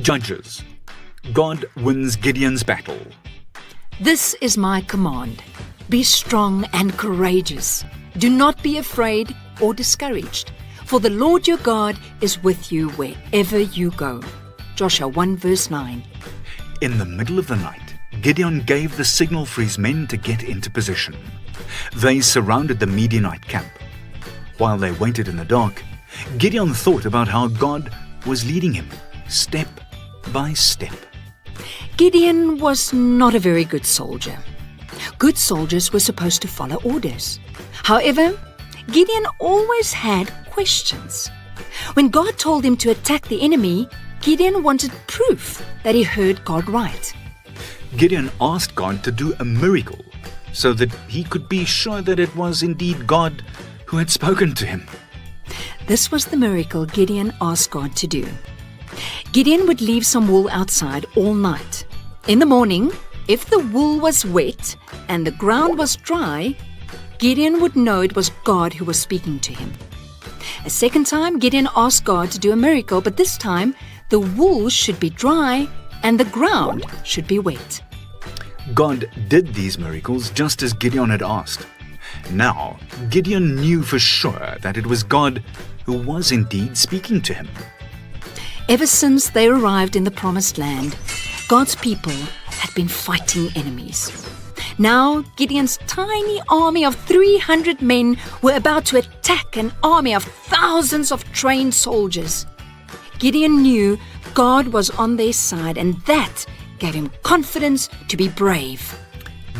Judges. God wins Gideon's battle. This is my command. Be strong and courageous. Do not be afraid or discouraged, for the Lord your God is with you wherever you go. Joshua 1 verse 9. In the middle of the night, Gideon gave the signal for his men to get into position. They surrounded the Midianite camp. While they waited in the dark, Gideon thought about how God was leading him, step by step. Gideon was not a very good soldier. Good soldiers were supposed to follow orders. However, Gideon always had questions. When God told him to attack the enemy, Gideon wanted proof that he heard God right. Gideon asked God to do a miracle so that he could be sure that it was indeed God who had spoken to him. This was the miracle Gideon asked God to do. Gideon would leave some wool outside all night. In the morning, if the wool was wet and the ground was dry, Gideon would know it was God who was speaking to him. A second time, Gideon asked God to do a miracle, but this time the wool should be dry and the ground should be wet. God did these miracles just as Gideon had asked. Now, Gideon knew for sure that it was God who was indeed speaking to him. Ever since they arrived in the Promised Land, God's people had been fighting enemies. Now, Gideon's tiny army of 300 men were about to attack an army of thousands of trained soldiers. Gideon knew God was on their side, and that gave him confidence to be brave.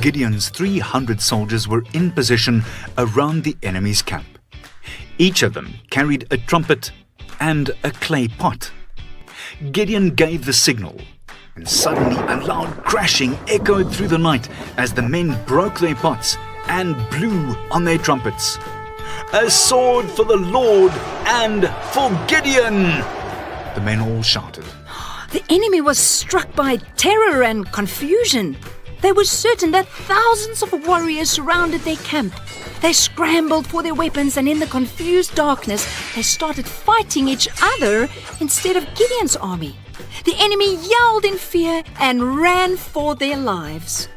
Gideon's 300 soldiers were in position around the enemy's camp. Each of them carried a trumpet and a clay pot. Gideon gave the signal, and suddenly a loud crashing echoed through the night as the men broke their pots and blew on their trumpets. "A sword for the Lord and for Gideon!" the men all shouted. The enemy was struck by terror and confusion. They were certain that thousands of warriors surrounded their camp. They scrambled for their weapons, and in the confused darkness, they started fighting each other instead of Gideon's army. The enemy yelled in fear and ran for their lives.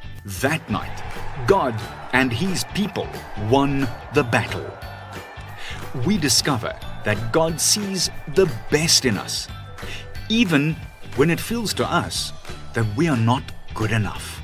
That night, God and his people won the battle. We discover that God sees the best in us, even when it feels to us that we are not good enough.